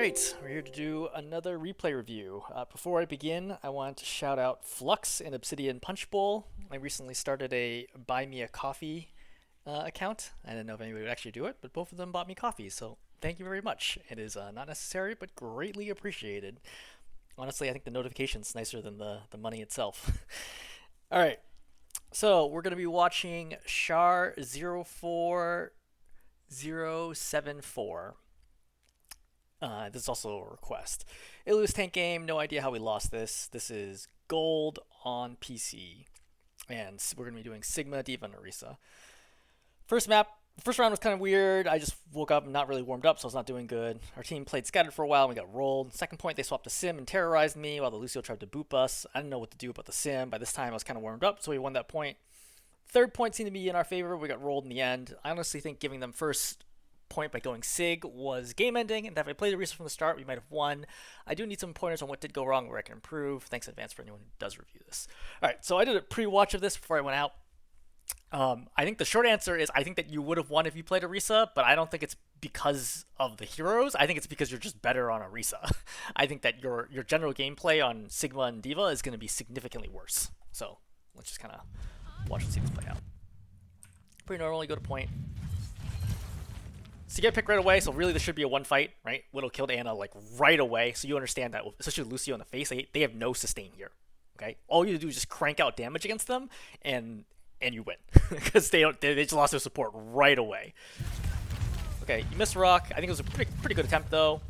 Alright, we're here to do another replay review. Before I begin, I want to shout out Flux and ObsidianPunchBowl. I recently started a Buy Me a Coffee account. I didn't know if anybody would actually do it, but both of them bought me coffee, so thank you very much. It is not necessary, but greatly appreciated. Honestly, I think the notification's nicer than the money itself. Alright, so we're going to be watching Shar04 074. This is also a request. Ilios tank game, no idea how we lost this. This is gold on PC. And we're going to be doing Sigma, Diva, and Orisa. First round was kind of weird. I just woke up and not really warmed up, so I was not doing good. Our team played scattered for a while and we got rolled. Second point, they swapped the sim and terrorized me while the Lucio tried to boop us. I didn't know what to do about the sim. By this time, I was kind of warmed up, so we won that point. Third point seemed to be in our favor. We got rolled in the end. I honestly think giving them first point by going Sig was game ending, and if I played Orisa from the start, we might have won. I do need some pointers on what did go wrong where I can improve. Thanks in advance for anyone who does review this. Alright, so I did a pre-watch of this before I went out. I think the short answer is I think that you would have won if you played Orisa, but I don't think it's because of the heroes. I think it's because you're just better on Orisa. I think that your general gameplay on Sigma and Diva is going to be significantly worse. So let's just kind of watch and see this play out. Pretty normally go to point. So you get picked right away, so really this should be a one fight, right? Widow killed Ana like right away, so you understand that, especially with Lucio in the face, they have no sustain here, okay? All you do is just crank out damage against them, and you win, because they just lost their support right away. Okay, you missed Rock. I think it was a pretty good attempt though.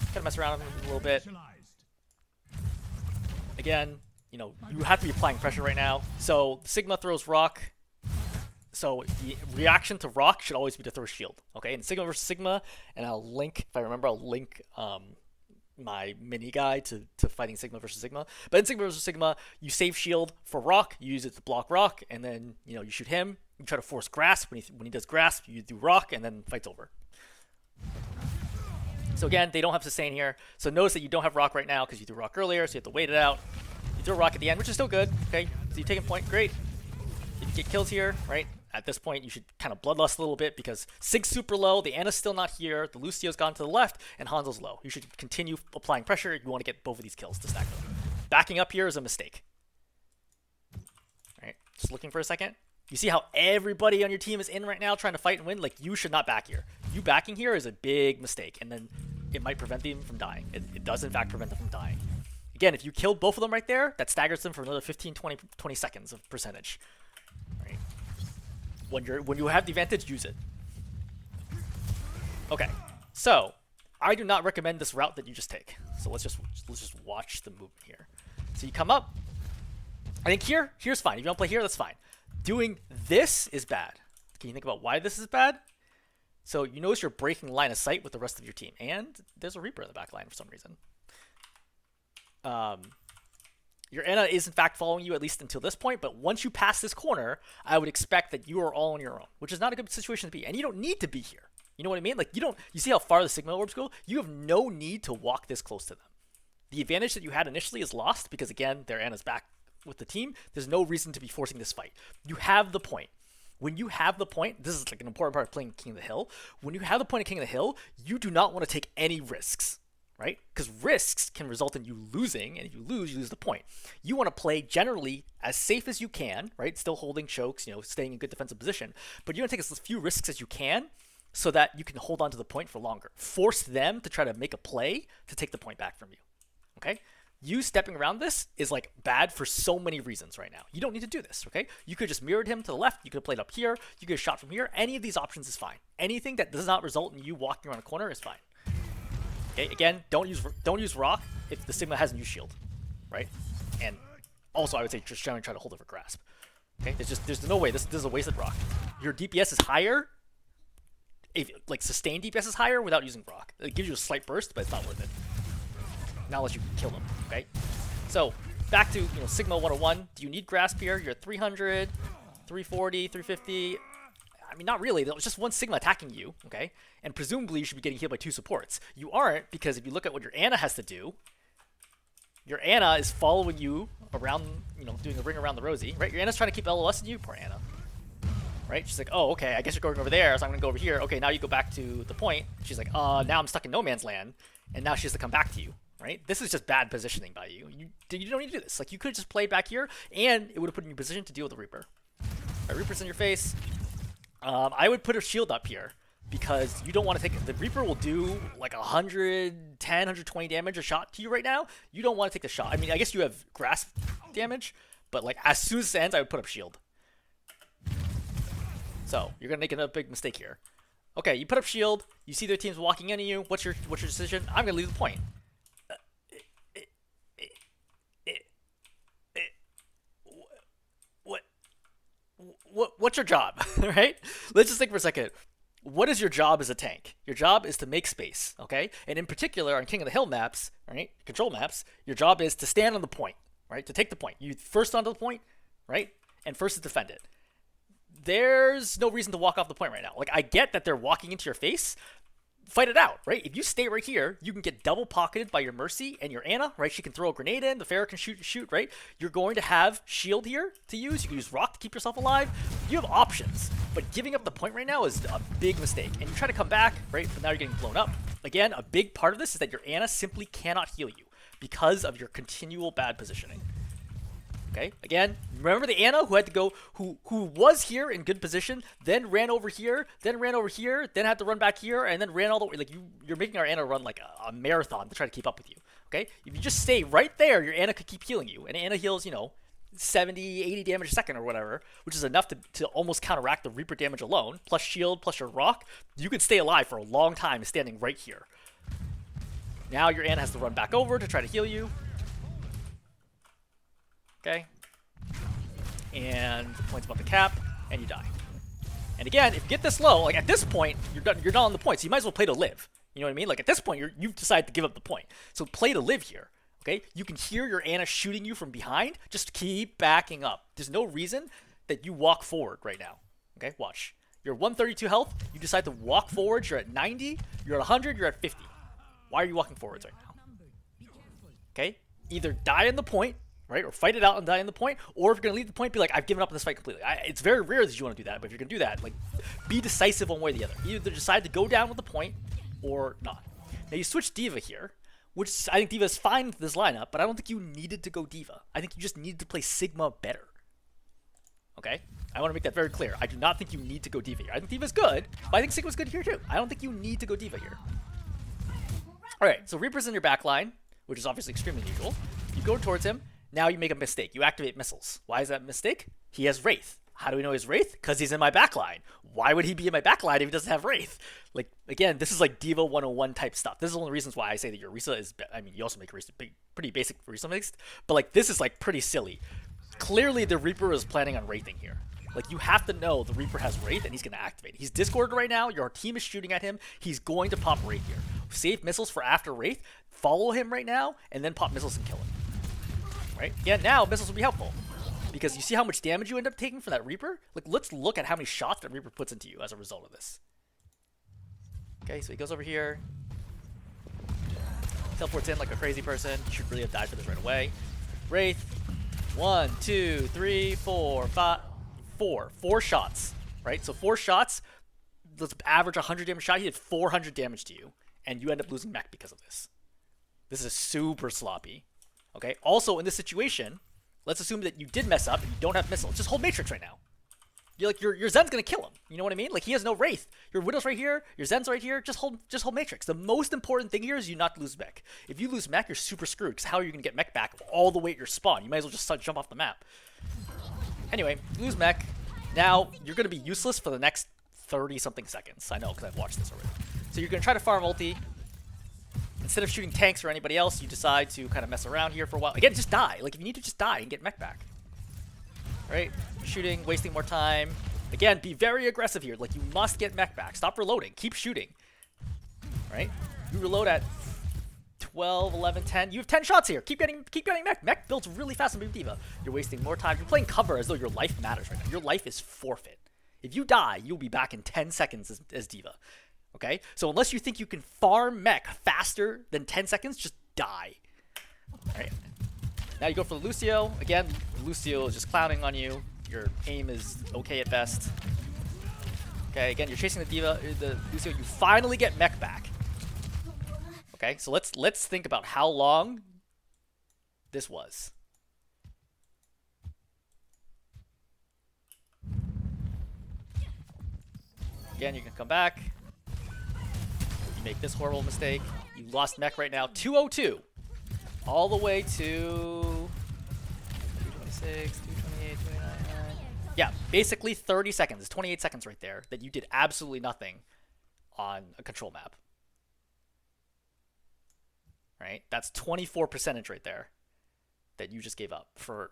Kind of mess around with him a little bit. Again, you know, you have to be applying pressure right now. So Sigma throws Rock. So the reaction to Rock should always be to throw shield, okay? In Sigma versus Sigma, and I'll link, if I remember, I'll link my mini guide to fighting Sigma versus Sigma. But in Sigma versus Sigma, you save shield for Rock, you use it to block Rock, and then you shoot him. You try to force grasp. When he does grasp, you do Rock, and then fight's over. So again, they don't have sustain here. So notice that you don't have Rock right now because you threw Rock earlier, so you have to wait it out. You throw Rock at the end, which is still good, okay? So you take a point, great. If you get kills here, right? At this point, you should kind of bloodlust a little bit because Sig's super low, the Ana's still not here, the Lucio's gone to the left, and Hanzo's low. You should continue applying pressure. You want to get both of these kills to stack them. Backing up here is a mistake. Alright, just looking for a second. You see how everybody on your team is in right now trying to fight and win? Like, you should not back here. You backing here is a big mistake, and then it might prevent them from dying. It does, in fact, prevent them from dying. Again, if you killed both of them right there, that staggers them for another 15, 20 seconds of percentage. When you have the advantage, use it. Okay, so I do not recommend this route that you just take. So let's just watch the movement here. So you come up. I think here's fine. If you don't play here, that's fine. Doing this is bad. Can you think about why this is bad? So you notice you're breaking line of sight with the rest of your team, and there's a Reaper in the back line for some reason. Your Ana is in fact following you at least until this point, but once you pass this corner, I would expect that you are all on your own, which is not a good situation to be. And you don't need to be here. You know what I mean? Like you see how far the Sigma orbs go? You have no need to walk this close to them. The advantage that you had initially is lost because again, their Ana's back with the team. There's no reason to be forcing this fight. You have the point. When you have the point, this is like an important part of playing King of the Hill. When you have the point of King of the Hill, you do not want to take any risks. Right? Because risks can result in you losing, and if you lose the point. You want to play generally as safe as you can, right? Still holding chokes, staying in good defensive position, but you want to take as few risks as you can so that you can hold on to the point for longer. Force them to try to make a play to take the point back from you. Okay? You stepping around this is like bad for so many reasons right now. You don't need to do this, okay? You could just mirrored him to the left. You could have played up here. You could have shot from here. Any of these options is fine. Anything that does not result in you walking around a corner is fine. Okay, again, don't use Rock if the Sigma hasn't used shield, right? And also, I would say just try to hold it for grasp. Okay, there's no way this is a wasted Rock. Your DPS is higher, like sustained DPS is higher without using Rock. It gives you a slight burst, but it's not worth it. Not unless you kill them. Okay, so back to Sigma 101. Do you need grasp here? You're at 300, 340, 350. I mean, not really. There was just one Sigma attacking you, okay? And presumably you should be getting healed by two supports. You aren't, because if you look at what your Ana has to do, your Ana is following you around, doing a ring around the rosy, right? Your Ana's trying to keep LoS in you. Poor Ana. right? She's like, oh, okay, I guess you're going over there, so I'm gonna go over here. Okay, now you go back to the point. She's like, now I'm stuck in no man's land, and now she has to come back to you, right? This is just bad positioning by you. You don't need to do this. Like, you could have just played back here, and it would have put you in position to deal with the Reaper. Right, Reaper's in your face. I would put a shield up here, because you don't want to take... The Reaper will do, like, 110, 120 damage a shot to you right now. You don't want to take the shot. I mean, I guess you have grasp damage, but, like, as soon as it ends, I would put up shield. So, you're going to make a big mistake here. Okay, you put up shield. You see their team's walking into you. What's your decision? I'm going to leave the point. What's your job, right? Let's just think for a second. What is your job as a tank? Your job is to make space, okay? And in particular, on King of the Hill maps, right, control maps, your job is to stand on the point, right, to take the point. You first onto the point, right, and first to defend it. There's no reason to walk off the point right now. Like, I get that they're walking into your face. Fight it out, right? If you stay right here, you can get double pocketed by your Mercy and your Ana, right? She can throw a grenade in, the Pharah can shoot, right? You're going to have shield here to use. You can use rock to keep yourself alive. You have options, but giving up the point right now is a big mistake. And you try to come back, right? But now you're getting blown up. Again, a big part of this is that your Ana simply cannot heal you because of your continual bad positioning. Okay, again, remember the Ana who had to go, who was here in good position, then ran over here, then had to run back here, and then ran all the way. Like, you're making our Ana run like a marathon to try to keep up with you. Okay, if you just stay right there, your Ana could keep healing you, and Ana heals, you know, 70, 80 damage a second or whatever, which is enough to almost counteract the Reaper damage alone, plus shield, plus your rock. You can stay alive for a long time standing right here. Now your Ana has to run back over to try to heal you. Okay, and the point's about to cap, and you die. And again, if you get this low, like at this point, you're done on the point, so you might as well play to live. You know what I mean? Like at this point, you've decided to give up the point, so play to live here. Okay, you can hear your Ana shooting you from behind. Just keep backing up. There's no reason that you walk forward right now. Okay, watch. You're 132 health. You decide to walk forward. You're at 90. You're at 100. You're at 50. Why are you walking forwards right now? Okay, either die in the point, right, or fight it out and die in the point, or if you're going to leave the point, be like, I've given up on this fight completely. It's very rare that you want to do that, but if you're going to do that, like, be decisive one way or the other. Either decide to go down with the point or not. Now, you switch D.Va here, which I think D.Va is fine with this lineup, but I don't think you needed to go D.Va. I think you just needed to play Sigma better. Okay? I want to make that very clear. I do not think you need to go D.Va here. I think D.Va's good, but I think Sigma's good here too. I don't think you need to go D.Va here. Alright, so Reaper's in your back line, which is obviously extremely unusual. You go towards him. Now you make a mistake. You activate missiles. Why is that a mistake? He has Wraith. How do we know he's Wraith? Because he's in my backline. Why would he be in my backline if he doesn't have Wraith? Like, again, this is like D.Va 101 type stuff. This is one of the reasons why I say that your Orisa is... I mean, you also make Orisa pretty basic Orisa mixed, but like, this is like pretty silly. Clearly, the Reaper is planning on Wraithing here. Like, you have to know the Reaper has Wraith and he's going to activate. He's discorded right now. Your team is shooting at him. He's going to pop Wraith here. Save missiles for after Wraith. Follow him right now and then pop missiles and kill him. Right? Yeah, now missiles will be helpful. Because you see how much damage you end up taking for that Reaper? Like, let's look at how many shots that Reaper puts into you as a result of this. Okay, so he goes over here. Teleports in like a crazy person. You should really have died for this right away. Wraith. 1, 2, 3, 4, 5. 4 shots. Right? So 4 shots. Let's average 100 damage shot. He did 400 damage to you. And you end up losing mech because of this. This is super sloppy. Okay, also in this situation, let's assume that you did mess up and you don't have missiles. Just hold Matrix right now. You're like, your Zen's gonna kill him. You know what I mean? Like, he has no Wraith. Your Widow's right here, your Zen's right here. Just hold Matrix. The most important thing here is you not lose mech. If you lose mech, you're super screwed, because how are you gonna get mech back all the way at your spawn? You might as well just jump off the map. Anyway, you lose mech. Now, you're gonna be useless for the next 30-something seconds. I know, because I've watched this already. So you're gonna try to farm ulti. Instead of shooting tanks or anybody else, you decide to kind of mess around here for a while. Again, just die. Like, if you need to, just die and get mech back. Right? Shooting, wasting more time. Again, be very aggressive here. Like, you must get mech back. Stop reloading. Keep shooting. Right? You reload at 12, 11, 10. You have 10 shots here. Keep getting mech. Mech builds really fast in D.Va. You're wasting more time. You're playing cover as though your life matters right now. Your life is forfeit. If you die, you'll be back in 10 seconds as D.Va. Okay? So unless you think you can farm mech faster than 10 seconds, just die. Alright. Now you go for the Lucio. Again, Lucio is just clowning on you. Your aim is okay at best. Okay, again, you're chasing the Diva, the Lucio. You finally get mech back. Okay, so let's think about how long this was. Again, you can come back. You make this horrible mistake. You lost mech right now. 202. All the way to 226, 228, 229. Yeah, basically 30 seconds. It's 28 seconds right there that you did absolutely nothing on a control map. Right? That's 24% right there that you just gave up for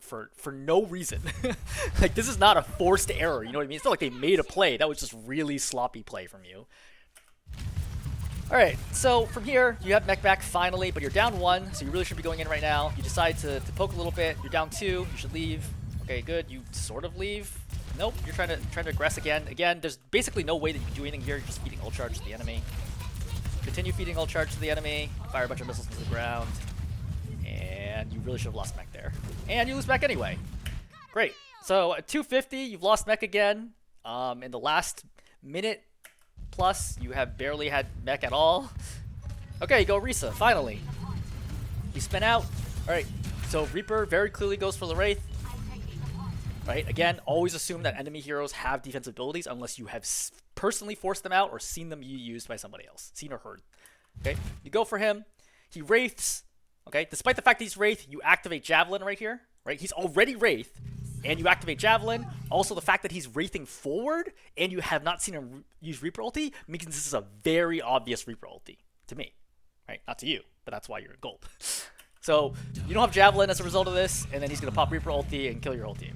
no reason. Like, this is not a forced error, you know what I mean? It's not like they made a play. That was just really sloppy play from you. Alright, so from here, you have mech back finally, but you're down 1, so you really should be going in right now. You decide to poke a little bit. You're down 2. You should leave. Okay, good. You sort of leave. Nope, you're trying to aggress again. Again, there's basically no way that you can do anything here. You're just feeding ult charge to the enemy. Continue feeding ult charge to the enemy. Fire a bunch of missiles into the ground. And you really should have lost mech there. And you lose mech anyway. Great. So at 250, you've lost mech again. In the last minute plus, you have barely had mech at all. Okay, go Orisa, finally. You spin out. Alright, so Reaper very clearly goes for the Wraith. Right, again, always assume that enemy heroes have defensive abilities unless you have personally forced them out or seen them used by somebody else. Seen or heard. Okay, you go for him. He Wraiths. Okay, despite the fact that he's Wraith, you activate Javelin right here. Right, he's already Wraith. And you activate Javelin. Also, the fact that he's wraithing forward and you have not seen him use Reaper ulti means this is a very obvious Reaper ulti to me. Right? Not to you, but that's why you're in gold. So, you don't have Javelin as a result of this, and then he's going to pop Reaper ulti and kill your whole team.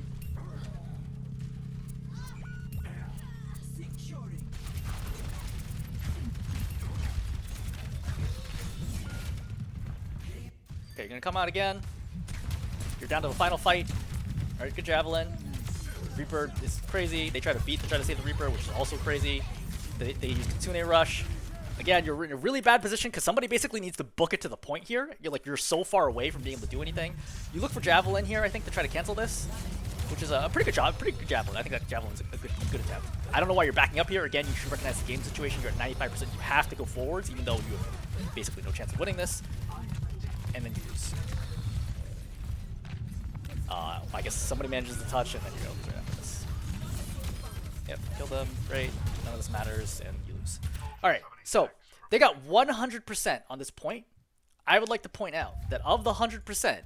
Okay, you're going to come out again. You're down to the final fight. Alright, good Javelin. Reaper is crazy. They try to save the Reaper, which is also crazy. They use Kitsune Rush. Again, you're in a really bad position because somebody basically needs to book it to the point here. You're so far away from being able to do anything. You look for Javelin here, I think, to try to cancel this, which is a pretty good job, pretty good Javelin. I think that Javelin's a good attempt. I don't know why you're backing up here. Again, you should recognize the game situation. You're at 95%. You have to go forwards, even though you have basically no chance of winning this. And then you lose. I guess somebody manages the touch, and then you go right after this. Yep, kill them. Great. None of this matters, and you lose. Alright, so they got 100% on this point. I would like to point out that of the 100%,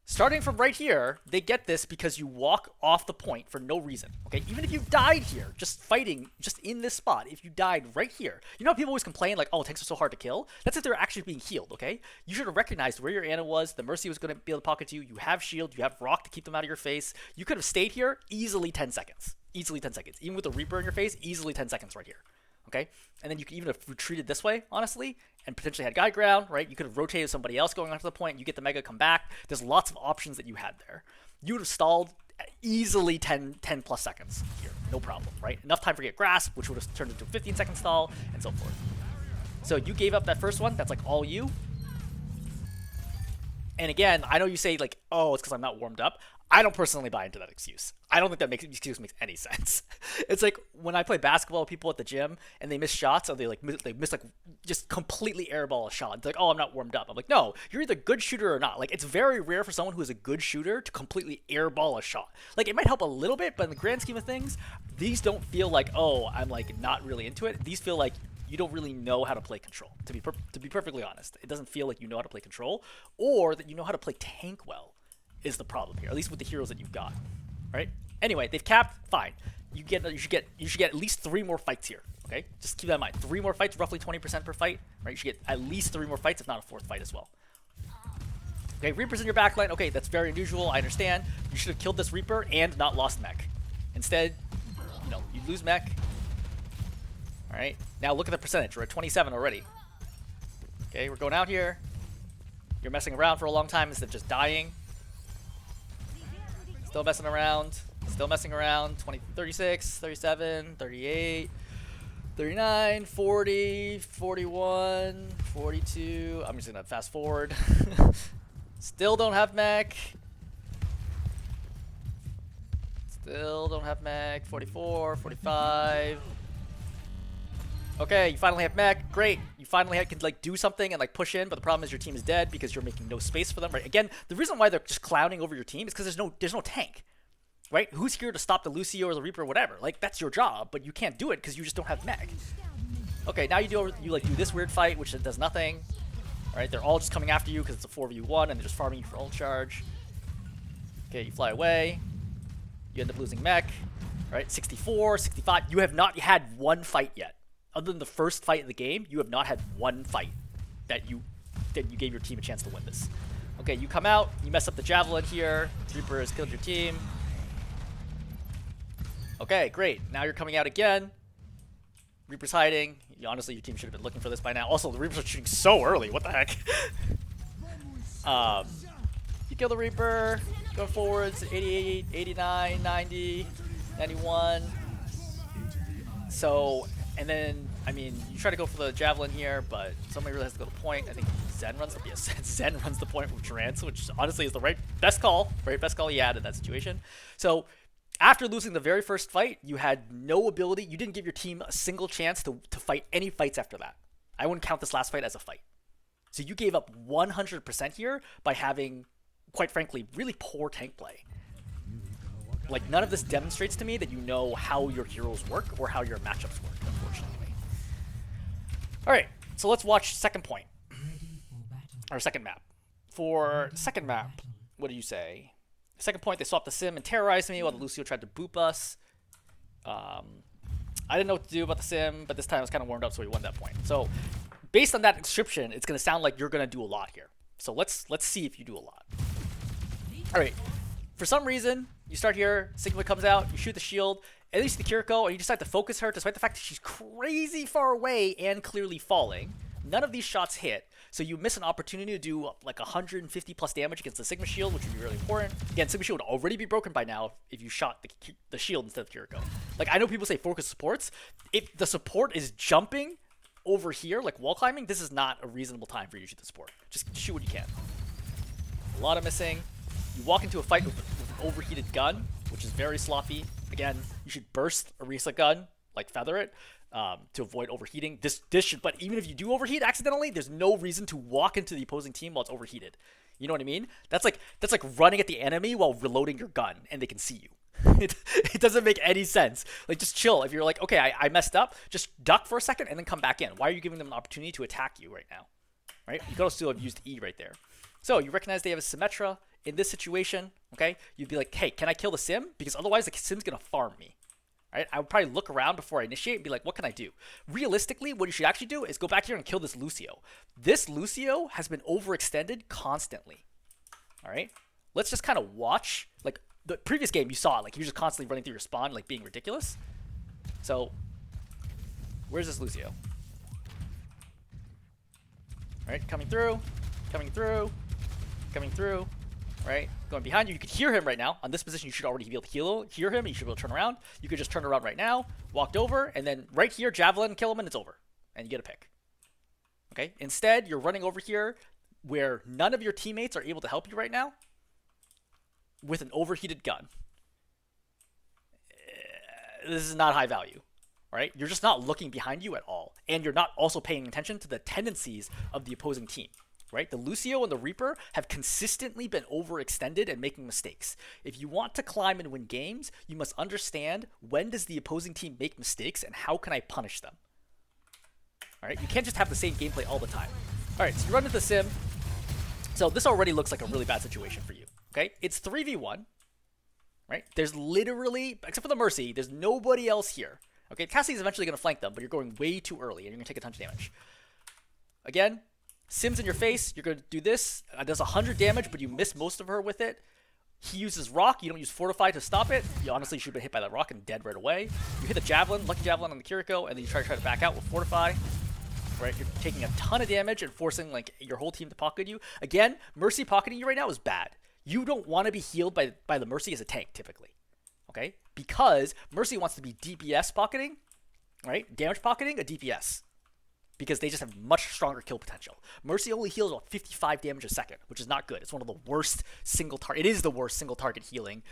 starting from right here, they get this because you walk off the point for no reason. Okay, even if you died here, just fighting, just in this spot, if you died right here, you know how people always complain like, oh, tanks are so hard to kill? That's if they're actually being healed, okay? You should have recognized where your Ana was, the Mercy was going to be able to pocket you, you have shield, you have rock to keep them out of your face. You could have stayed here easily 10 seconds. Easily 10 seconds. Even with the Reaper in your face, easily 10 seconds right here. Okay? And then you could even have retreated this way, honestly, and potentially had guy ground, right? You could have rotated somebody else going onto the point, you get the Mega, come back. There's lots of options that you had there. You would have stalled easily 10 plus seconds here. No problem, right? Enough time for get grasp, which would have turned into a 15-second stall, and so forth. So you gave up that first one. That's like all you. And again, I know you say like, oh, it's because I'm not warmed up. I don't personally buy into that excuse. I don't think that excuse makes any sense. It's like when I play basketball with people at the gym and they miss shots, or they miss just completely airball a shot. It's like, oh, I'm not warmed up. I'm like, no, you're either a good shooter or not. Like, it's very rare for someone who is a good shooter to completely airball a shot. Like, it might help a little bit, but in the grand scheme of things, these don't feel like, oh, I'm like not really into it. These feel like you don't really know how to play control. To be perfectly honest, it doesn't feel like you know how to play control, or that you know how to play tank well. Is the problem here, at least with the heroes that you've got, right? Anyway, they've capped. Fine. You should get at least 3 more fights here. Okay, just keep that in mind. 3 more fights, roughly 20% per fight, right? You should get at least 3 more fights, if not a 4th fight as well. Okay, Reaper's in your backline. Okay, that's very unusual. I understand. You should have killed this Reaper and not lost mech. Instead, you lose mech. All right. Now look at the percentage. We're at 27 already. Okay, we're going out here. You're messing around for a long time instead of just dying. Still messing around. 20, 36, 37, 38, 39, 40, 41, 42. I'm just going to fast forward. Still don't have mech. Still don't have mech. 44, 45. Okay, you finally have mech. Great. You finally can like do something and like push in, but the problem is your team is dead because you're making no space for them. Right? Again, the reason why they're just clowning over your team is because there's no tank. Right? Who's here to stop the Lucio or the Reaper or whatever? Like that's your job, but you can't do it because you just don't have mech. Okay, now you like do this weird fight, which does nothing. All right, they're all just coming after you because it's a 4v1 and they're just farming you for ult charge. Okay, you fly away. You end up losing mech. All right, 64, 65. You have not had one fight yet. Other than the first fight of the game, you have not had one fight that you gave your team a chance to win this. Okay, you come out, you mess up the javelin here. Reaper has killed your team. Okay, great. Now you're coming out again. Reaper's hiding. Honestly, your team should have been looking for this by now. Also, the Reapers are shooting so early. What the heck? You kill the Reaper. Going forwards. 88, 89, 90, 91. So, and then, I mean, you try to go for the Javelin here, but somebody really has to go to point. I think Zen runs the point with Durant, which honestly is the best call he had in that situation. So, after losing the very first fight, you had no ability. You didn't give your team a single chance to fight any fights after that. I wouldn't count this last fight as a fight. So you gave up 100% here by having, quite frankly, really poor tank play. Like, none of this demonstrates to me that you know how your heroes work or how your matchups work, unfortunately. All right, so let's watch second point. Or second map. For second map, what do you say? Second point, they swapped the sim and terrorized me while the Lucio tried to boop us. I didn't know what to do about the sim, but this time I was kind of warmed up, so we won that point. So, based on that description, it's going to sound like you're going to do a lot here. So let's see if you do a lot. All right. For some reason, you start here, Sigma comes out, you shoot the shield, and then you see the Kiriko, and you decide to focus her despite the fact that she's crazy far away and clearly falling. None of these shots hit, so you miss an opportunity to do like 150 plus damage against the Sigma shield, which would be really important. Again, Sigma shield would already be broken by now if you shot the shield instead of Kiriko. Like, I know people say focus supports. If the support is jumping over here, like wall climbing, this is not a reasonable time for you to shoot the support. Just shoot what you can. A lot of missing. You walk into a fight with an overheated gun, which is very sloppy. Again, you should burst Orisa gun, like feather it, to avoid overheating. This should, but even if you do overheat accidentally, there's no reason to walk into the opposing team while it's overheated. You know what I mean? That's like running at the enemy while reloading your gun and they can see you. It doesn't make any sense. Like, just chill. If you're like, okay, I messed up, just duck for a second and then come back in. Why are you giving them an opportunity to attack you right now? Right? You could also have used E right there. So you recognize they have a Symmetra. In this situation, okay, you'd be like, hey, can I kill the sim? Because otherwise the sim's going to farm me. Right? I would probably look around before I initiate and be like, what can I do? Realistically, what you should actually do is go back here and kill this Lucio. This Lucio has been overextended constantly. All right? Let's just kind of watch. Like, the previous game, you saw it. Like, he was just constantly running through your spawn, like, being ridiculous. So, where's this Lucio? All right? Coming through. Coming through. Coming through. Right? Going behind you. You could hear him right now. On this position, you should already be able to hear him. You should be able to turn around. You could just turn around right now, walked over, and then right here, Javelin, kill him, and it's over. And you get a pick. Okay? Instead, you're running over here where none of your teammates are able to help you right now with an overheated gun. This is not high value. Right? You're just not looking behind you at all. And you're not also paying attention to the tendencies of the opposing team. Right? The Lucio and the Reaper have consistently been overextended and making mistakes. If you want to climb and win games, you must understand when does the opposing team make mistakes and how can I punish them. All right? You can't just have the same gameplay all the time. All right, so you run into the sim. So this already looks like a really bad situation for you. Okay? It's 3v1. Right? There's literally, except for the Mercy, there's nobody else here. Okay? Cassie's eventually going to flank them, but you're going way too early and you're going to take a ton of damage. Again, Sim's in your face. You're going to do this. Does 100 damage, but you miss most of her with it. He uses Rock. You don't use Fortify to stop it. You honestly should have been hit by that Rock and dead right away. You hit the Javelin, Lucky Javelin on the Kiriko, and then you try to back out with Fortify. Right? You're taking a ton of damage and forcing like your whole team to pocket you. Again, Mercy pocketing you right now is bad. You don't want to be healed by the Mercy as a tank, typically. Okay? Because Mercy wants to be DPS pocketing, right? Damage pocketing a DPS. Because they just have much stronger kill potential. Mercy only heals about 55 damage a second, which is not good. It's one of the worst single target. It is the worst single target healing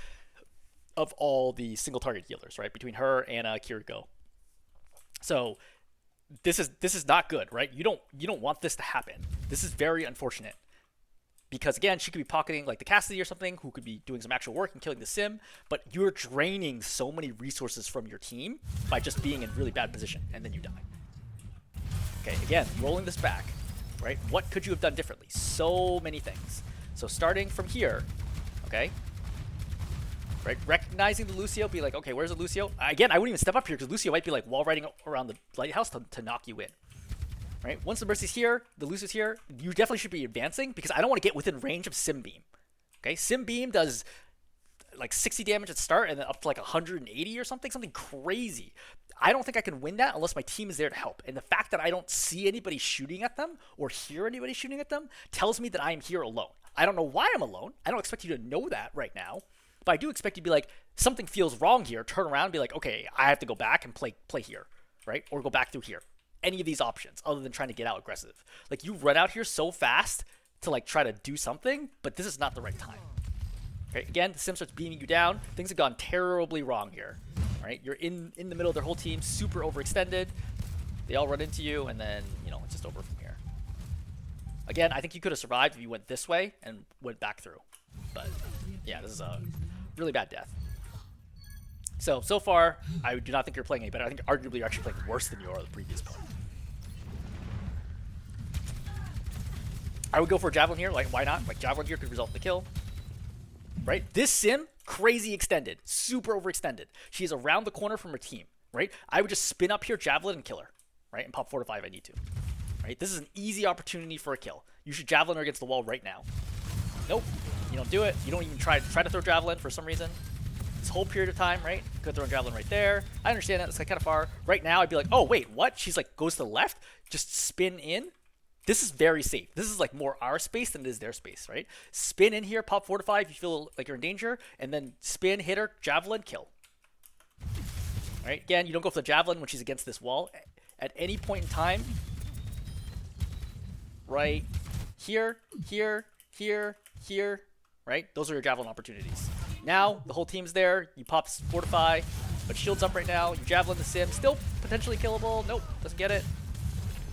of all the single target healers, right? Between her and Kiriko. So this is not good, right? You don't want this to happen. This is very unfortunate. Because again, she could be pocketing like the Cassidy or something, who could be doing some actual work and killing the sim, but you're draining so many resources from your team by just being in really bad position, and then you die. Okay, again, rolling this back, right? What could you have done differently? So many things. So starting from here, okay, right? Recognizing the Lucio, be like, okay, where's the Lucio? Again, I wouldn't even step up here because Lucio might be like wall riding around the lighthouse to knock you in. Right? Once the Mercy's here, the Lucio's here, you definitely should be advancing because I don't want to get within range of Sim Beam. Okay? Sim Beam does like 60 damage at start and then up to like 180 or something crazy. I don't think I can win that unless my team is there to help. And the fact that I don't see anybody shooting at them or hear anybody shooting at them tells me that I am here alone. I don't know why I'm alone. I don't expect you to know that right now. But I do expect you to be like, something feels wrong here. Turn around and be like, okay, I have to go back and play here. Right? Or go back through here. Any of these options other than trying to get out aggressive. Like, you run out here so fast to like try to do something, but this is not the right time. Okay, again, the sim starts beaming you down. Things have gone terribly wrong here. Right? You're in the middle of their whole team, super overextended. They all run into you, and then, you know, it's just over from here. Again, I think you could have survived if you went this way and went back through. But yeah, this is a really bad death. So far, I do not think you're playing any better. I think arguably you're actually playing worse than you are the previous part. I would go for a Javelin here. Like, why not? Like, Javelin here could result in the kill. Right? This sim, crazy extended. Super overextended. She is around the corner from her team. Right? I would just spin up here, Javelin, and kill her. Right? And pop 4 to 5 if I need to. Right? This is an easy opportunity for a kill. You should Javelin her against the wall right now. Nope. You don't do it. You don't even try to throw Javelin for some reason. This whole period of time, right? Could throw a Javelin right there. I understand that. It's like kind of far. Right now, I'd be like, oh, wait, what? She's like, goes to the left. Just spin in. This is very safe. This is like more our space than it is their space, right? Spin in here, pop 4 to 5 if you feel like you're in danger, and then spin, hit her, Javelin, kill. Right? Again, you don't go for the Javelin when she's against this wall. At any point in time, right here, here, here, here, right? Those are your Javelin opportunities. Now, the whole team's there. You pop 4 to 5, but shield's up right now. You Javelin the sim. Still potentially killable. Nope, doesn't get it.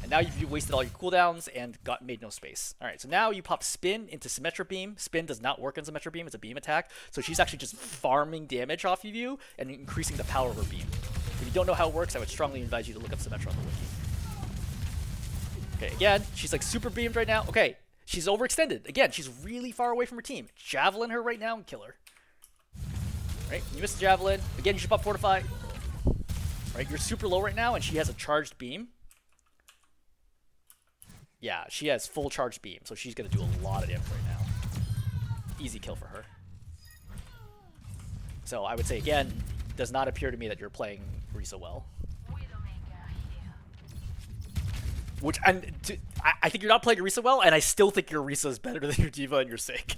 And now you've wasted all your cooldowns and made no space. All right, so now you pop Spin into Symmetra Beam. Spin does not work in Symmetra Beam. It's a beam attack. So she's actually just farming damage off of you and increasing the power of her beam. If you don't know how it works, I would strongly advise you to look up Symmetra on the wiki. Okay, again, she's like super beamed right now. Okay, she's overextended. Again, she's really far away from her team. Javelin her right now and kill her. Right, you missed the Javelin. Again, you should pop 4 to 5. Right, you're super low right now, and she has a charged beam. Yeah, she has full charged beam, so she's going to do a lot of damage right now. Easy kill for her. So I would say, again, does not appear to me that you're playing Orisa well. Which, and I think you're not playing Orisa well, and I still think your Orisa is better than your D.Va and your Sig.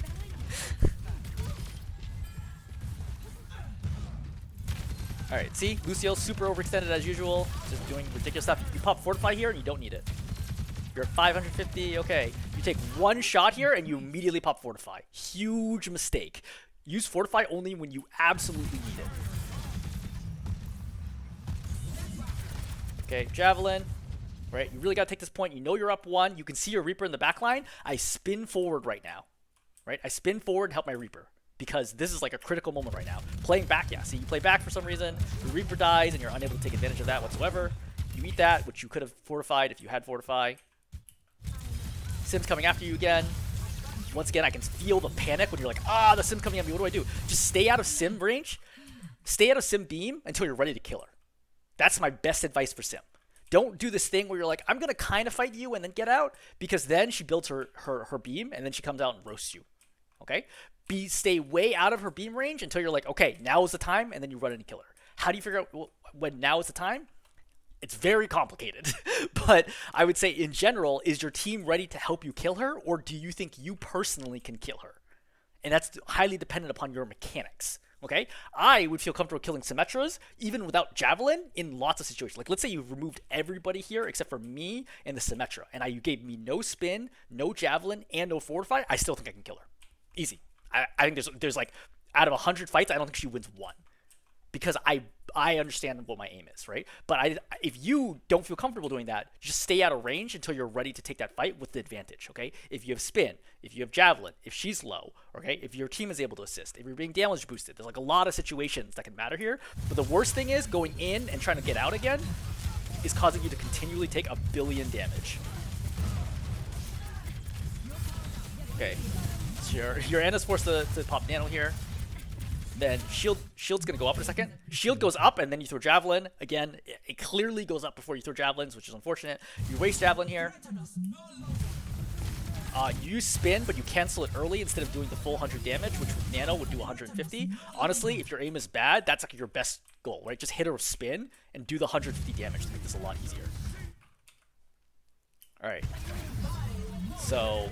Alright, see? Lucio super overextended as usual. Just doing ridiculous stuff. You pop Fortify here and you don't need it. You're at 550, okay. You take one shot here and you immediately pop Fortify. Huge mistake. Use Fortify only when you absolutely need it. Okay, Javelin. Right, you really got to take this point. You know you're up 1. You can see your Reaper in the back line. I spin forward right now. Right, I spin forward and help my Reaper. Because this is like a critical moment right now. Playing back, yeah. See, you play back for some reason. Your Reaper dies, and you're unable to take advantage of that whatsoever. You eat that, which you could have fortified if you had Fortify. Sim's coming after you again. Once again, I can feel the panic when you're like, ah, the Sim's coming at me. What do I do? Just stay out of Sim range. Stay out of Sim beam until you're ready to kill her. That's my best advice for Sim. Don't do this thing where you're like, I'm going to kind of fight you and then get out. Because then she builds her beam, and then she comes out and roasts you. Okay? Stay way out of her beam range until you're like, okay, now is the time, and then you run in and kill her. How do you figure out when now is the time? It's very complicated. But I would say in general, is your team ready to help you kill her, or do you think you personally can kill her? And that's highly dependent upon your mechanics. Okay? I would feel comfortable killing Symmetras even without Javelin in lots of situations. Like, let's say you removed everybody here except for me and the Symmetra, and you gave me no spin, no Javelin, and no Fortify. I still think I can kill her. Easy. I think there's like out of 100 fights, I don't think she wins one. Because I understand what my aim is, right? But if you don't feel comfortable doing that, just stay out of range until you're ready to take that fight with the advantage, okay? If you have spin, if you have javelin, if she's low, okay? If your team is able to assist, if you're being damage boosted, there's like a lot of situations that can matter here. But the worst thing is going in and trying to get out again is causing you to continually take a billion damage. Okay, so your Anna's forced to pop nano here. Then shield's gonna go up in a second. Shield goes up and then you throw javelin. Again, it clearly goes up before you throw javelins, which is unfortunate. You waste javelin here. You use spin, but you cancel it early instead of doing the full 100 damage, which with nano would do 150. Honestly, if your aim is bad, that's like your best goal, right? Just hit her with spin and do the 150 damage to make this a lot easier. All right. So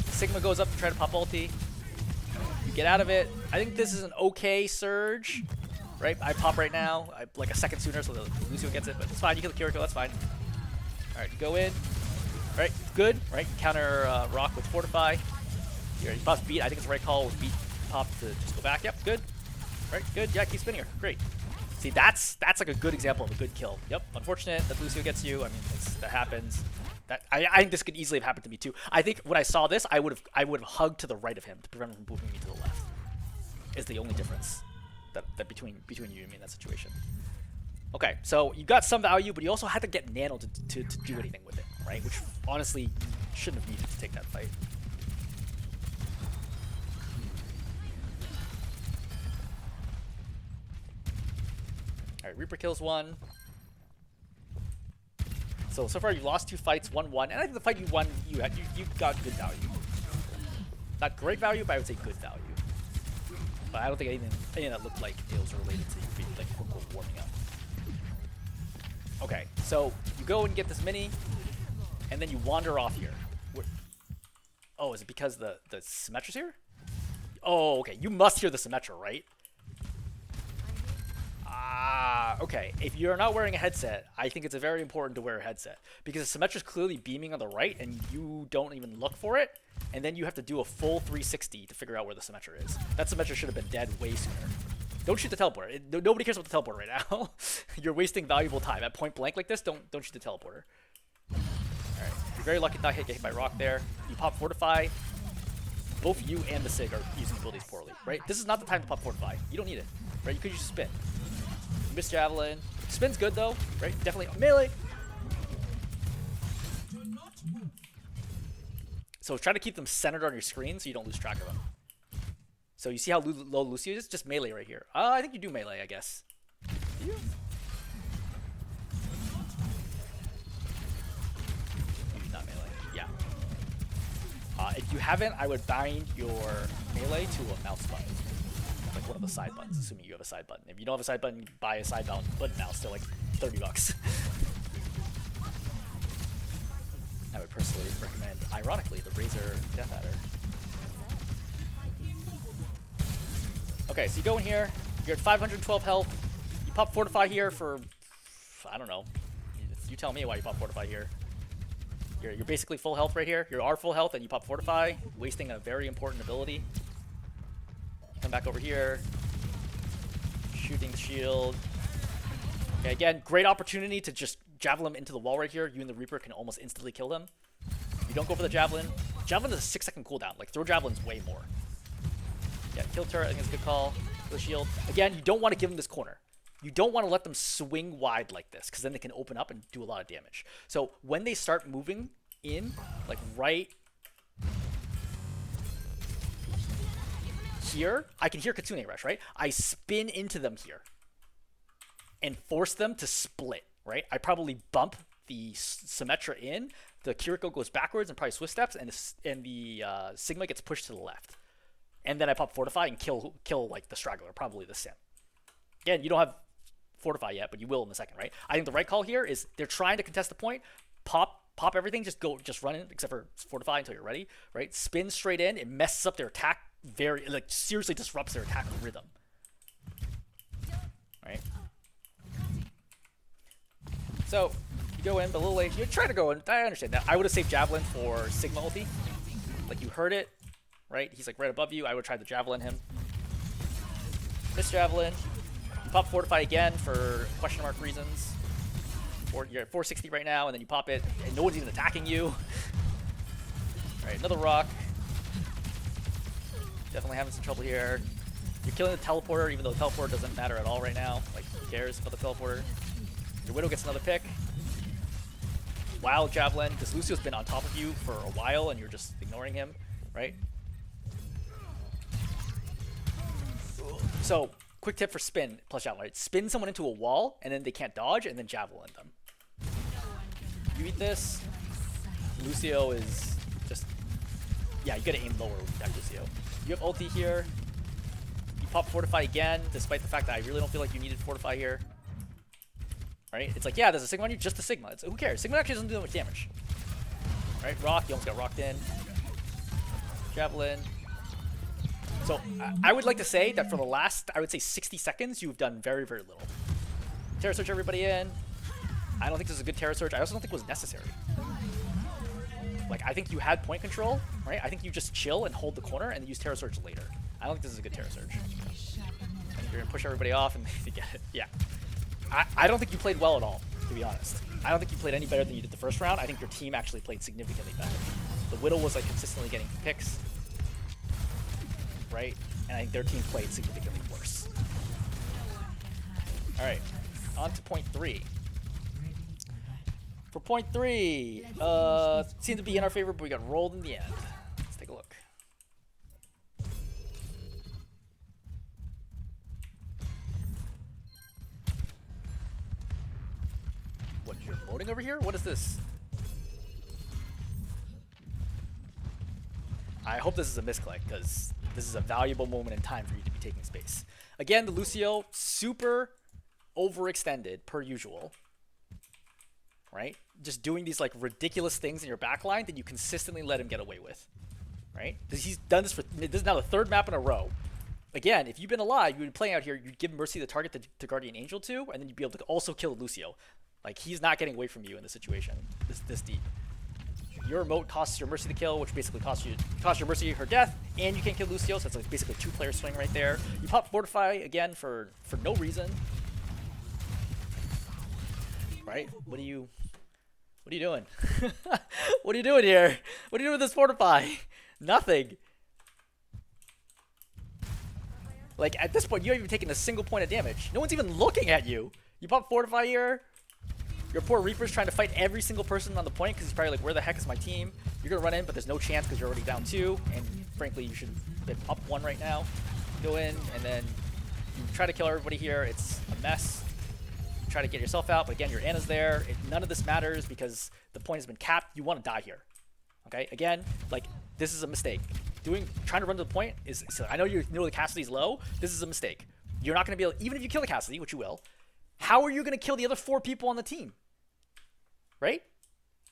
Sigma goes up to try to pop ulti. Get out of it. I think this is an okay surge, right? I pop right now, like a second sooner, so the Lucio gets it, but it's fine. You kill the Kiriko, that's fine. All right, you go in. All right, good, right? Counter rock with fortify. Here, you pop beat. I think it's the right call with beat pop to just go back. Yep, good. All right, good. Yeah, keep spinning her. Great. See, that's like a good example of a good kill. Yep. Unfortunate that Lucio gets you. I mean, that happens. I think this could easily have happened to me too. I think when I saw this, I would have hugged to the right of him to prevent him from moving me to the left. Is the only difference that between you and me in that situation. Okay, so you got some value, but you also had to get nano to do anything with it, right? Which honestly you shouldn't have needed to take that fight. All right, Reaper kills one. So far you've lost 2 fights, 1-1, and I think the fight you won, you got good value. Not great value, but I would say good value. But I don't think anything that looked like it was related to you being like quote unquote warming up. Okay, so you go and get this mini, and then you wander off here. Oh, is it because the Symmetra's here? Oh, okay. You must hear the Symmetra, right? Okay. If you're not wearing a headset, I think it's very important to wear a headset because the Symmetra's clearly beaming on the right and you don't even look for it, and then you have to do a full 360 to figure out where the Symmetra is. That Symmetra should have been dead way sooner. Don't shoot the teleporter. Nobody cares about the teleporter right now. You're wasting valuable time at point blank like this. Don't shoot the teleporter. All right. You're very lucky not get hit by rock there. You pop fortify. Both you and the Sig are using abilities poorly, right? This is not the time to pop fortify. You don't need it, right? You could use spin. Miss javelin. Spin's good though, right? Definitely melee. So try to keep them centered on your screen so you don't lose track of them. So you see how low Lucio is? Just melee right here. I think you do melee, I guess. Do you? Maybe not melee. Yeah. If you haven't, I would bind your melee to a mouse button. Like one of the side buttons, assuming you have a side button. If you don't have a side button, you buy a side button mouse. They're like $30. I would personally recommend, ironically, the Razor Death Adder. Okay, so you go in here, you're at 512 health. You pop Fortify here for, I don't know. You tell me why you pop Fortify here. You're basically full health right here. You are full health and you pop Fortify, wasting a very important ability. Come back over here. Shooting the shield. Okay, again, great opportunity to just javelin him into the wall right here. You and the Reaper can almost instantly kill him. You don't go for the javelin. Javelin is a 6-second cooldown. Like, throw javelin's way more. Yeah, kill turret, I think it's a good call. The shield. Again, you don't want to give them this corner. You don't want to let them swing wide like this, because then they can open up and do a lot of damage. So when they start moving in, like right here, I can hear Kitsune Rush, right? I spin into them here and force them to split, right? I probably bump the Symmetra in, the Kiriko goes backwards and probably Swift steps, and the Sigma gets pushed to the left. And then I pop Fortify and kill like the Straggler, probably the Sim. Again, you don't have Fortify yet, but you will in a second, right? I think the right call here is they're trying to contest the point. Pop everything, just run in, except for Fortify until you're ready, right? Spin straight in, it messes up their attack seriously disrupts their attack rhythm. Right? So, you go in, but a little late. You try to go in, I understand that. I would have saved Javelin for Sigma ulti. Like, you heard it, right? He's like right above you. I would try to Javelin him. Miss Javelin. You pop Fortify again for question mark reasons. You're at 460 right now, and then you pop it, and no one's even attacking you. Alright, another rock. Definitely having some trouble here. You're killing the teleporter, even though the teleporter doesn't matter at all right now. Like, who cares about the teleporter? Your Widow gets another pick. Wild Javelin, because Lucio's been on top of you for a while, and you're just ignoring him, right? So, quick tip for spin plus Javelin, right? Spin someone into a wall, and then they can't dodge, and then Javelin them. You eat this, Lucio is just, yeah, you gotta aim lower with that Lucio. You have ulti here. You pop Fortify again, despite the fact that I really don't feel like you needed Fortify here. Right? It's like, yeah, there's a Sigma on you, just a Sigma. Who cares? Sigma actually doesn't do that much damage. Right? Rock, you almost got rocked in. Javelin. So, I would like to say that for the last, I would say 60 seconds, you've done very, very little. Terra Surge everybody in. I don't think this is a good Terra Surge. I also don't think it was necessary. Like, I think you had point control, right? I think you just chill and hold the corner and use Terra Surge later. I don't think this is a good Terra Surge. I think you're going to push everybody off and they get it. Yeah. I don't think you played well at all, to be honest. I don't think you played any better than you did the first round. I think your team actually played significantly better. The Widow was, like, consistently getting picks, right? And I think their team played significantly worse. Alright, on to point 3. For point 3, seemed to be in our favor, but we got rolled in the end. Let's take a look. What, you're loading over here? What is this? I hope this is a misclick, because this is a valuable moment in time for you to be taking space. Again, the Lucio, super overextended, per usual. Right? Just doing these like ridiculous things in your backline that you consistently let him get away with. Right? He's done this for, this is now the 3rd map in a row. Again, if you've been alive, you'd been playing out here, you'd give Mercy the target to Guardian Angel to, and then you'd be able to also kill Lucio. Like, he's not getting away from you in this situation, this deep. Your remote costs your Mercy the kill, which basically costs your Mercy her death, and you can't kill Lucio, so it's like basically a 2-player swing right there. You pop Fortify again for no reason. Right? What are you doing? What are you doing here? What are you doing with this Fortify? Nothing. Like, at this point, you haven't even taken a single point of damage. No one's even looking at you. You pop Fortify here. Your poor Reaper's trying to fight every single person on the point because he's probably like, where the heck is my team? You're going to run in, but there's no chance because you're already down 2. And frankly, you should have been up 1 right now. Go in, and then you try to kill everybody here. It's a mess. You try to get yourself out, but again, your Ana's there. None of this matters because the point has been capped. You want to die here. Okay? Again, like, this is a mistake. Trying to run to the point is, I know you know the Cassidy's low. This is a mistake. You're not going to be able, even if you kill the Cassidy, which you will, how are you going to kill the other 4 people on the team? Right?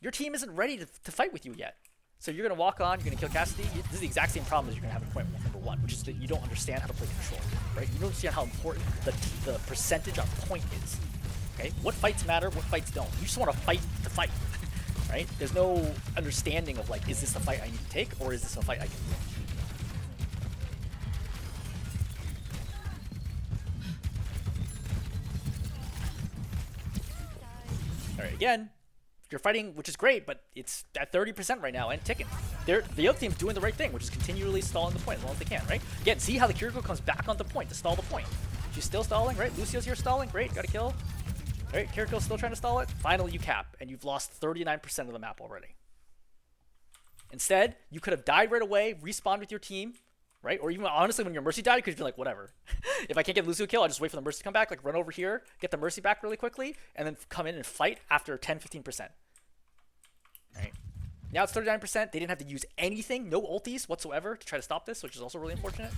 Your team isn't ready to fight with you yet. So you're going to walk on, you're going to kill Cassidy. This is the exact same problem as you're going to have in point number 1, which is that you don't understand how to play control. Right? You don't understand how important the percentage on point is. Okay? What fights matter, what fights don't. You just want to fight to fight. Right? There's no understanding of like, is this a fight I need to take, or is this a fight I can win? Alright, again, you're fighting, which is great, but it's at 30% right now and ticking. The other team's doing the right thing, which is continually stalling the point as long as they can, right? Again, see how the Kiriko comes back on the point to stall the point. She's still stalling, right? Lucio's here stalling, great, got a kill. Alright, Kiriko's still trying to stall it. Finally, you cap, and you've lost 39% of the map already. Instead, you could have died right away, respawned with your team, right? Or even, honestly, when your Mercy died, you could have been like, whatever. If I can't get Lucio kill, I'll just wait for the Mercy to come back, like run over here, get the Mercy back really quickly, and then come in and fight after 10-15%. Right? Now it's 39%. They didn't have to use anything, no ultis whatsoever to try to stop this, which is also really unfortunate.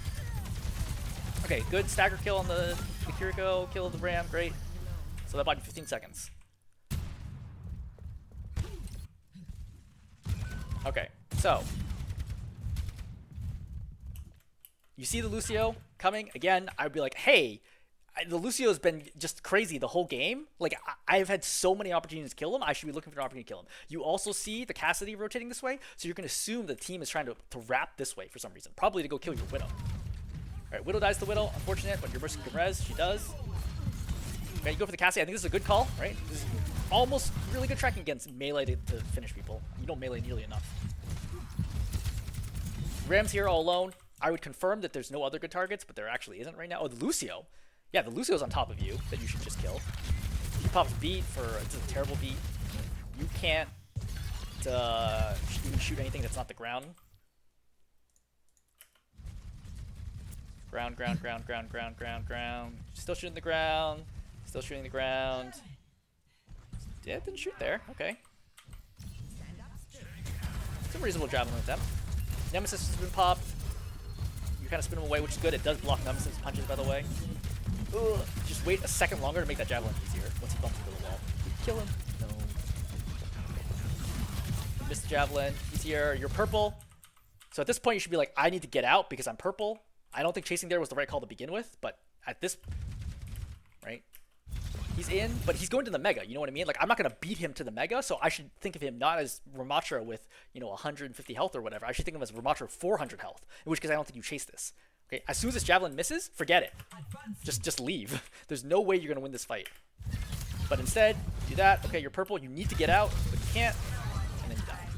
Okay, good stagger kill on the Kiriko, kill the Ram, great. So that bought you 15 seconds. Okay, so you see the Lucio coming again. I'd be like, hey, the Lucio's been just crazy the whole game. Like, I've had so many opportunities to kill him. I should be looking for an opportunity to kill him. You also see the Cassidy rotating this way, so you're going to assume the team is trying to wrap this way for some reason, probably to go kill your Widow. Alright, Widow dies to Widow. Unfortunate, but your Mercy can res. She does. Okay, you go for the Cassie. I think this is a good call, right? This is almost really good tracking against melee to finish people. You don't melee nearly enough. Ram's here all alone. I would confirm that there's no other good targets, but there actually isn't right now. Oh, the Lucio. Yeah, the Lucio's on top of you that you should just kill. He pops beat for it's a terrible beat. You can't even shoot anything that's not the ground. Ground. Still shooting the ground. Still shooting the ground. Yeah, didn't shoot there. Okay. Some reasonable javelin attempt. Nemesis has been popped. You kind of spin him away, which is good. It does block Nemesis punches, by the way. Ugh. Just wait a second longer to make that javelin easier once he bumps into the wall. Kill him. No. Missed the javelin. Easier. You're purple. So at this point, you should be like, I need to get out because I'm purple. I don't think chasing there was the right call to begin with, but at this, right? He's in, but he's going to the Mega, you know what I mean? Like, I'm not going to beat him to the Mega, so I should think of him not as Ramatra with, 150 health or whatever. I should think of him as Ramatra with 400 health, in which case I don't think you chase this. Okay, as soon as this Javelin misses, forget it. Just leave. There's no way you're going to win this fight. But instead, do that. Okay, you're purple, you need to get out, but you can't, and then you die.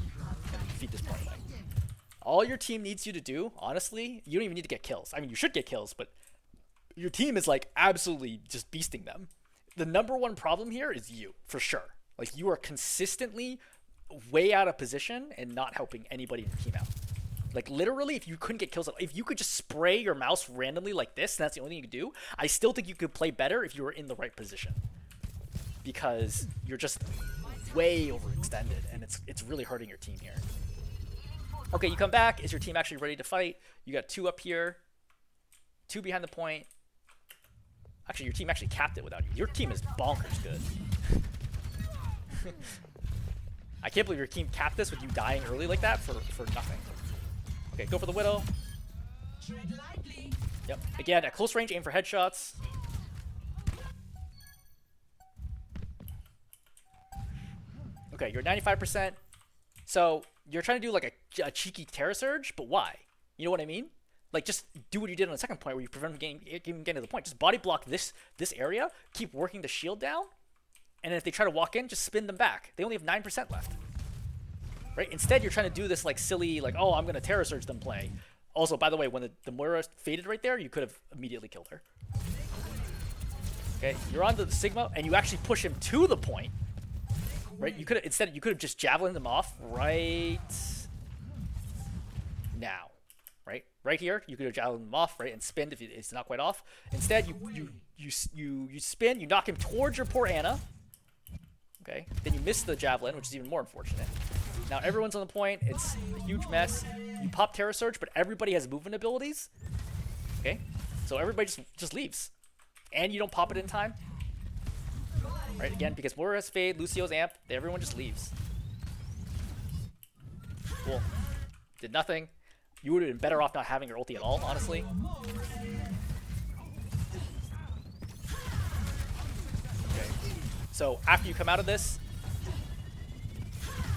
And you feed this point away. All your team needs you to do, honestly, you don't even need to get kills. I mean, you should get kills, but your team is, like, absolutely just beasting them. The number one problem here is you, for sure. Like, you are consistently way out of position and not helping anybody in your team out. Like, literally, if you couldn't get kills, if you could just spray your mouse randomly like this, and that's the only thing you could do, I still think you could play better if you were in the right position. Because you're just way overextended, and it's really hurting your team here. Okay, you come back. Is your team actually ready to fight? You got 2 up here, 2 behind the point. Actually, your team actually capped it without you. Your team is bonkers good. I can't believe your team capped this with you dying early like that for nothing. Okay, go for the Widow. Yep. Again, at close range, aim for headshots. Okay, you're 95%. So you're trying to do like a cheeky Terra Surge, but why? You know what I mean? Like, just do what you did on the second point where you prevent them getting to the point. Just body block this area, keep working the shield down, and then if they try to walk in, just spin them back. They only have 9% left. Right? Instead, you're trying to do this like silly, like, oh, I'm going to Terra Surge them play. Also, by the way, when the Moira faded right there, you could have immediately killed her. Okay, you're on to the Sigma, and you actually push him to the point. Right? You could have instead you could have just javelined them off right now. Right here, you could have javelined them off, right, and spinned if it's not quite off. Instead, you spin, you knock him towards your poor Ana. Okay, then you miss the javelin, which is even more unfortunate. Now everyone's on the point. It's a huge mess. You pop Terra Surge, but everybody has movement abilities. Okay, so everybody just leaves, and you don't pop it in time. Right, again, because Moira has fade, Lucio's amp, everyone just leaves. Cool. Did nothing. You would have been better off not having your ulti at all, honestly. Okay. So after you come out of this,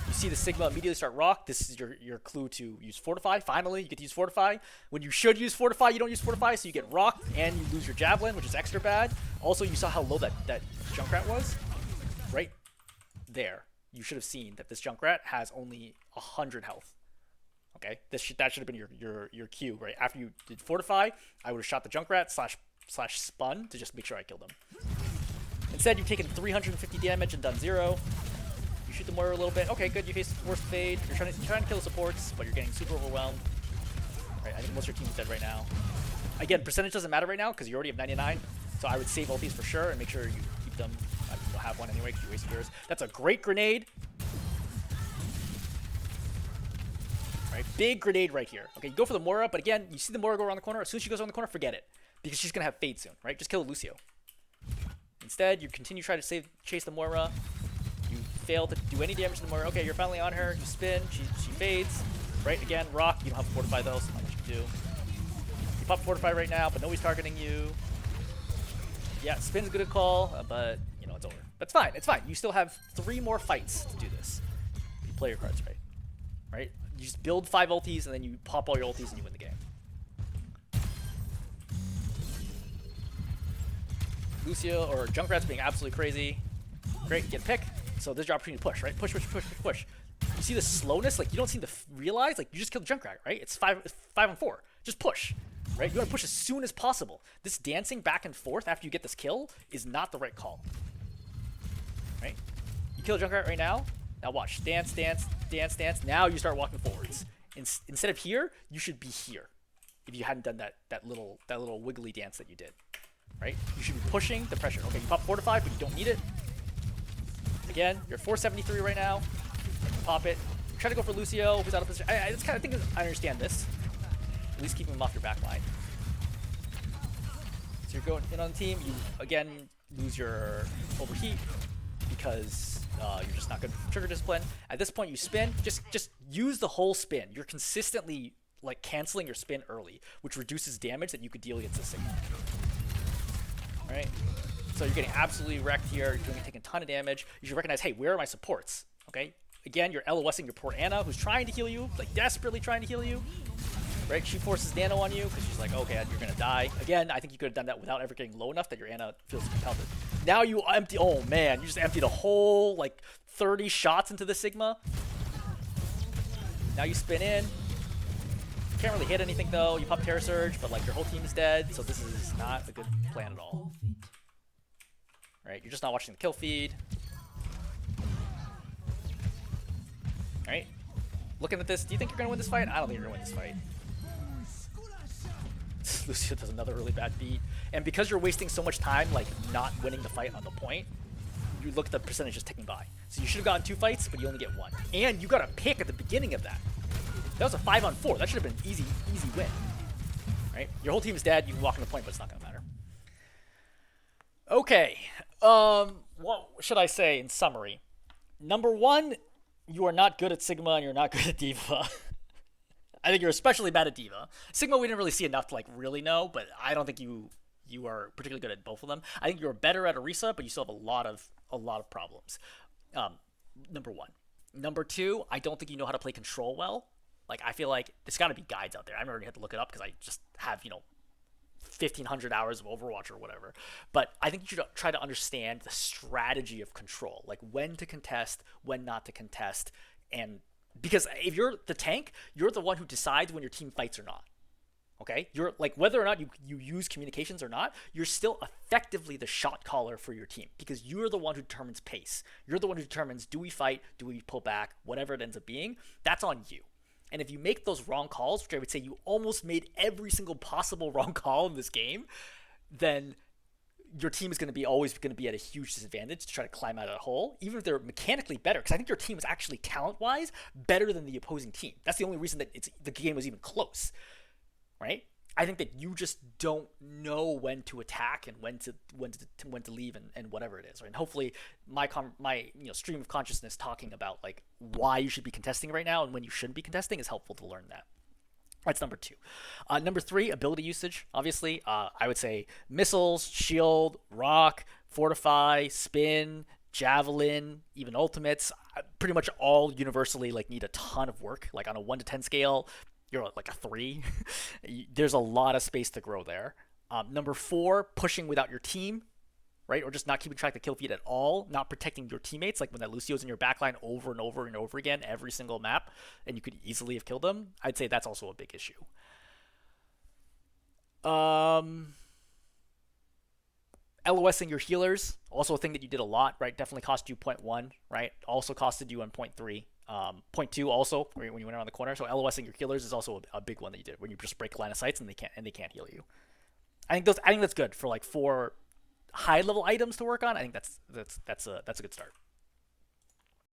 you see the Sigma immediately start rock. This is your clue to use Fortify. Finally, you get to use Fortify. When you should use Fortify, you don't use Fortify, so you get rocked and you lose your Javelin, which is extra bad. Also, you saw how low that Junkrat was? Right there. You should have seen that this Junkrat has only 100 health. Okay, that should have been your cue, right? After you did Fortify, I would have shot the Junkrat slash spun to just make sure I killed him. Instead, you've taken 350 damage and done 0. You shoot the Moira a little bit. Okay, good. You face forced fade. You're trying to kill the supports, but you're getting super overwhelmed. Right, I think most of your team's dead right now. Again, percentage doesn't matter right now because you already have 99. So I would save ultis for sure and make sure you keep them. You'll have one anyway because you wasted yours. That's a great grenade. Right, big grenade right here. Okay, you go for the Moira, but again, you see the Moira go around the corner. As soon as she goes around the corner, forget it. Because she's going to have fade soon, right? Just kill Lucio. Instead, you continue trying to chase the Moira. You fail to do any damage to the Moira. Okay, you're finally on her. You spin. She fades. Right, again, rock. You don't have Fortify though, so not much you can do. You pop Fortify right now, but nobody's targeting you. Yeah, spin's a good call, but, it's over. That's fine. It's fine. You still have 3 more fights to do this. You play your cards right. Right? You just build 5 ultis, and then you pop all your ultis, and you win the game. Lucio or Junkrat's being absolutely crazy. Great, get a pick. So there's your opportunity to push, right? Push, push, push, push, push. You see the slowness? Like, you don't seem to realize, like, you just killed Junkrat, right? It's 5 on 4. Just push, right? You want to push as soon as possible. This dancing back and forth after you get this kill is not the right call, right? You kill Junkrat right now. Now watch. Dance, dance, dance, dance. Now you start walking forwards. Instead of here, you should be here. If you hadn't done that little wiggly dance that you did, right? You should be pushing the pressure. Okay, you pop Fortify, but you don't need it. Again, you're 473 right now. Pop it. Try to go for Lucio, who's out of position. I just kind of think I understand this. At least keep him off your back line. So you're going in on the team. You again lose your overheat because you're just not good for trigger discipline. At this point, you spin. Just use the whole spin. You're consistently like canceling your spin early, which reduces damage that you could deal against the Sigma. All right. So you're getting absolutely wrecked here. You're taking a ton of damage. You should recognize, hey, where are my supports? Okay. Again, you're LOSing your poor Ana, who's trying to heal you, like desperately trying to heal you. Right? She forces Nano on you because she's like, okay, you're gonna die. Again, I think you could have done that without ever getting low enough that your Ana feels compelled. Now you empty. Oh man, you just emptied a whole like 30 shots into the Sigma. Now you spin in. Can't really hit anything though. You pop Terror Surge, but like your whole team is dead, so this is not a good plan at all. Right? You're just not watching the kill feed. Right? Looking at this, do you think you're gonna win this fight? I don't think you're gonna win this fight. Lucio does another really bad beat, and because you're wasting so much time like not winning the fight on the point, you look at the percentages ticking by. So you should have gotten 2 fights, but you only get 1, and you got a pick at the beginning of that. That was a 5 on 4. That should have been an easy win. Right? Your whole team is dead. You can walk in the point, but it's not gonna matter. Okay. What should I say in summary? Number 1, you are not good at Sigma and you're not good at Diva. I think you're especially bad at Diva. Sigma we didn't really see enough to like really know, but I don't think you are particularly good at both of them. I think you're better at Orisa, but you still have a lot of problems. Number 1. Number 2, I don't think you know how to play control well. Like, I feel like there's got to be guides out there. I've already had to look it up because I just have, 1,500 hours of Overwatch or whatever. But I think you should try to understand the strategy of control, like when to contest, when not to contest, and because if you're the tank, you're the one who decides when your team fights or not. Okay, you're like whether or not you use communications or not, you're still effectively the shot caller for your team because you're the one who determines pace. You're the one who determines do we fight, do we pull back, whatever it ends up being. That's on you. And if you make those wrong calls, which I would say you almost made every single possible wrong call in this game, then your team is always going to be at a huge disadvantage to try to climb out of that hole, even if they're mechanically better. Because I think your team is actually talent-wise better than the opposing team. That's the only reason that the game was even close, right? I think that you just don't know when to attack and when to leave and whatever it is. Right? And hopefully my stream of consciousness talking about like why you should be contesting right now and when you shouldn't be contesting is helpful to learn that. That's number 2. Number 3, ability usage. Obviously, I would say missiles, shield, rock, fortify, spin, javelin, even ultimates. Pretty much all universally like need a ton of work. Like on a 1 to 10 scale, you're like a 3. There's a lot of space to grow there. Number 4, pushing without your team, right? Or just not keeping track of the kill feed at all, not protecting your teammates, like when that Lucio's in your backline over and over and over again, every single map, and you could easily have killed them. I'd say that's also a big issue. LOSing your healers, also a thing that you did a lot, right? Definitely cost you 0.1, right? Also costed you on 0.3. 0.2 also when you went around the corner. So LOSing your healers is also a big one that you did when you just break line of sights and they can't heal you. I think that's good for like 4 high level items to work on. I think that's a good start.